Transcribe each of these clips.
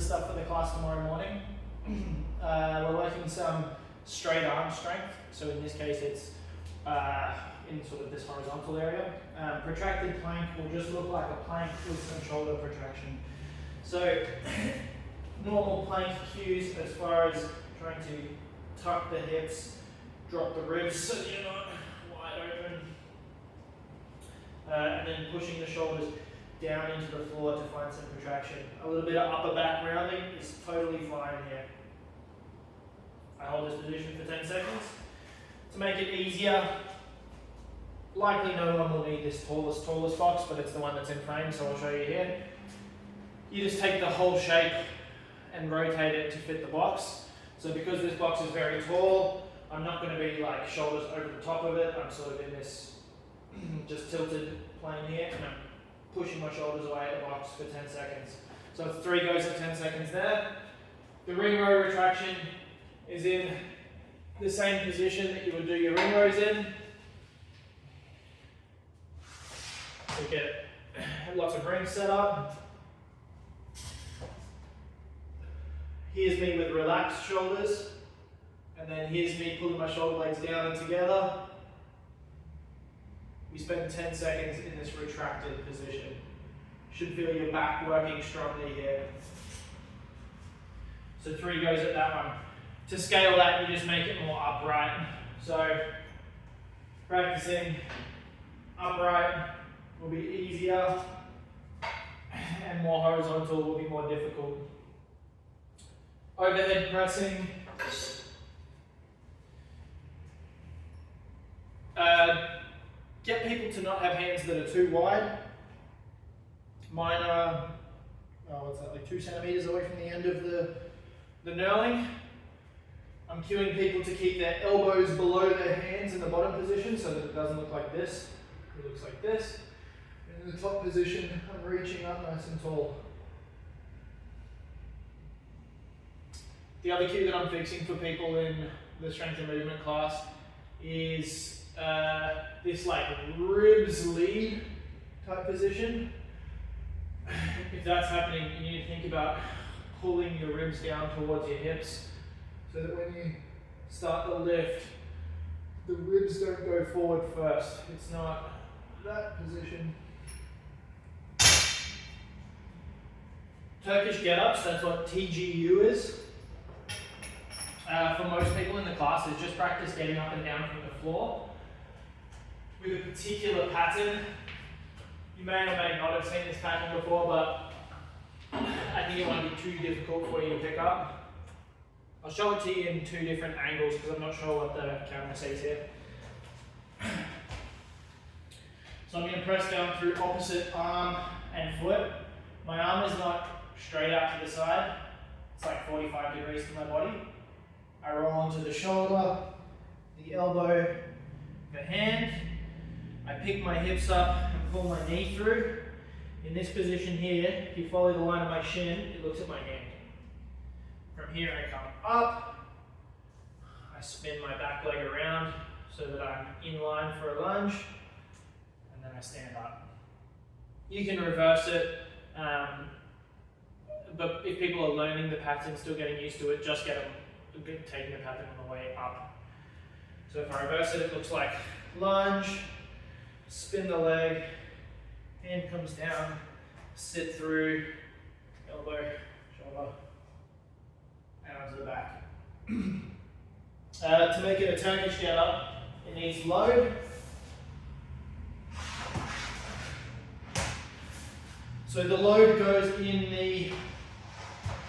stuff for the class tomorrow morning. We're working some straight arm strength. So in this case, it's in sort of this horizontal area. Protracted plank will just look like a plank with some shoulder protraction. So normal plank cues as far as trying to tuck the hips, drop the ribs so that you're not wide open, and then pushing the shoulders down into the floor to find some protraction. A little bit of upper back rounding is totally fine here. I hold this position for 10 seconds. To make it easier, likely no one will need this tallest box, but it's the one that's in frame, so I'll show you here. You just take the whole shape and rotate it to fit the box. So because this box is very tall, I'm not going to be like shoulders over the top of it. I'm sort of in this just tilted plane here, and I'm pushing my shoulders away at the box for 10 seconds. So it's 3 goes at 10 seconds there. The ring row retraction is in the same position that you would do your ring rows in. So get lots of rings set up. Here's me with relaxed shoulders, and then here's me pulling my shoulder blades down and together. We spend 10 seconds in this retracted position. Should feel your back working strongly here. So 3 goes at that one. To scale that, you just make it more upright. So practicing upright will be easier, and more horizontal will be more difficult. Overhead pressing. Get people to not have hands that are too wide. Mine are, like 2 centimeters away from the end of the knurling. I'm cueing people to keep their elbows below their hands in the bottom position so that it doesn't look like this. It looks like this. And in the top position, I'm reaching up nice and tall. The other cue that I'm fixing for people in the strength and movement class is this like ribs lead type position. If that's happening, you need to think about pulling your ribs down towards your hips so that when you start the lift, the ribs don't go forward first. It's not that position. Turkish get-ups, that's what TGU is. For most people in the class, is just practice getting up and down from the floor with a particular pattern. You may or may not have seen this pattern before, but I think it won't be too difficult for you to pick up. I'll show it to you in 2 different angles because I'm not sure what the camera sees here. So I'm going to press down through opposite arm and foot. My arm is not straight out to the side. It's like 45 degrees to my body. I roll onto the shoulder, the elbow, the hand. I pick my hips up and pull my knee through. In this position here, if you follow the line of my shin, it looks at my hand. From here I come up, I spin my back leg around so that I'm in line for a lunge, and then I stand up. You can reverse it, but if people are learning the pattern, still getting used to it, just get them taking the pattern on the way up. So if I reverse it, it looks like lunge, spin the leg, hand comes down, sit through, elbow, shoulder, and onto the back. To make it a Turkish get up, it needs load. So the load goes in the,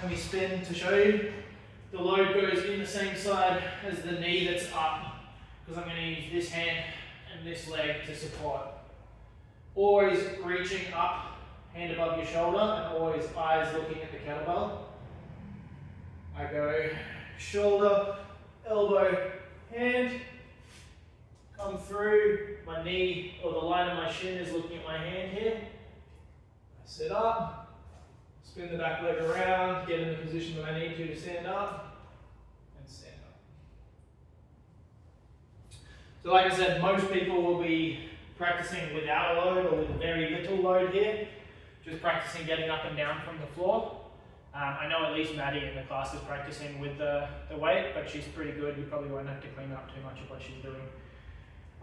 let me spin to show you. The load goes in the same side as the knee that's up, because I'm going to use this hand and this leg to support. Always reaching up, hand above your shoulder, and always eyes looking at the kettlebell. I go shoulder, elbow, hand, come through, my knee or the line of my shin is looking at my hand here. I sit up. Spin the back leg around, get in the position that I need to stand up, and stand up. So like I said, most people will be practicing without a load or with very little load here, just practicing getting up and down from the floor. I know at least Maddie in the class is practicing with the weight, but she's pretty good. You probably won't have to clean up too much of what she's doing.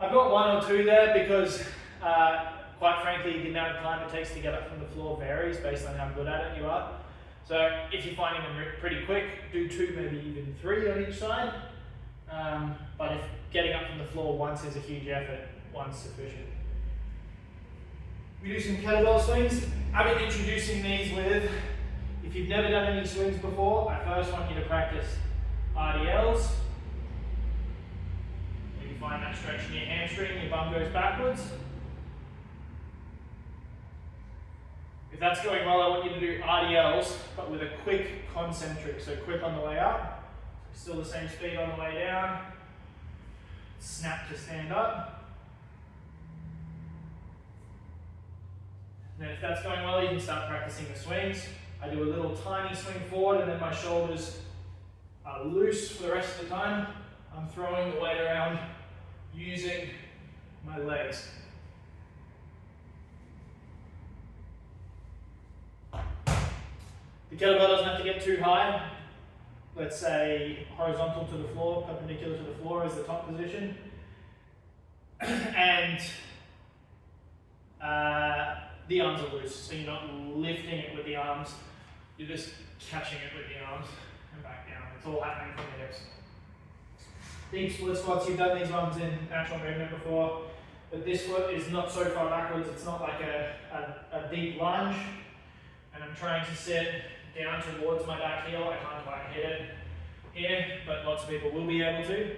I've got 1 or 2 there because, quite frankly, the amount of time it takes to get up from the floor varies based on how good at it you are. So if you're finding them pretty quick, do 2, maybe even 3 on each side. But if getting up from the floor once is a huge effort, 1's sufficient. We do some kettlebell swings. I've been introducing these with, if you've never done any swings before, I first want you to practice RDLs. Maybe find that stretch in your hamstring, your bum goes backwards. If that's going well, I want you to do RDLs, but with a quick concentric, so quick on the way up, still the same speed on the way down, snap to stand up. And then if that's going well, you can start practicing the swings. I do a little tiny swing forward and then my shoulders are loose for the rest of the time. I'm throwing the weight around using my legs. The kettlebell doesn't have to get too high. Let's say horizontal to the floor, perpendicular to the floor is the top position. And the arms are loose, so you're not lifting it with the arms, you're just catching it with the arms and back down. It's all happening from the hips. Deep split squats, you've done these ones in natural movement before, but this foot is not so far backwards, it's not like a deep lunge, and I'm trying to sit down towards my back heel. I can't quite hit it here, but lots of people will be able to.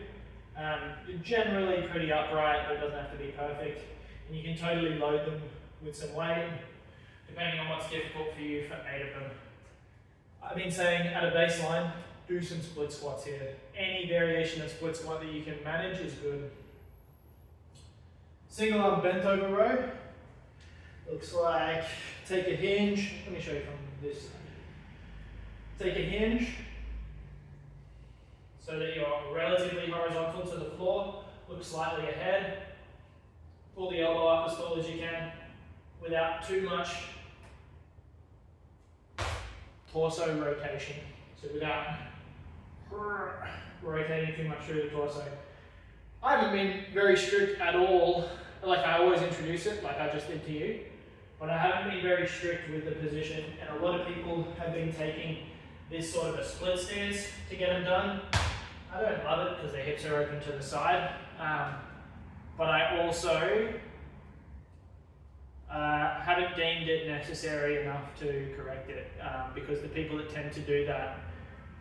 Generally pretty upright, but it doesn't have to be perfect. And you can totally load them with some weight, depending on what's difficult for you for 8 of them. I've been saying at a baseline, do some split squats here. Any variation of split squat that you can manage is good. Single arm bent over row. Looks like, take a hinge. Let me show you from this side. Take a hinge so that you're relatively horizontal to the floor. Look slightly ahead. Pull the elbow up as tall as you can without too much torso rotation. So without rotating too much through the torso. I haven't been very strict at all. Like I always introduce it, like I just did to you. But I haven't been very strict with the position, and a lot of people have been taking this sort of a split stance to get them done. I don't love it because their hips are open to the side, but I also haven't deemed it necessary enough to correct it, because the people that tend to do that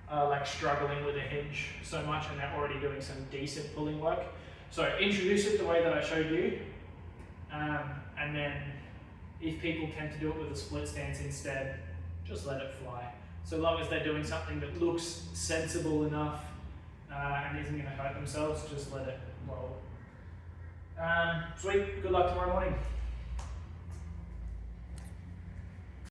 are like struggling with a hinge so much and they're already doing some decent pulling work. So introduce it the way that I showed you, and then if people tend to do it with a split stance instead, just let it fly. So long as they're doing something that looks sensible enough and isn't going to hurt themselves, just let it roll. Sweet, good luck tomorrow morning.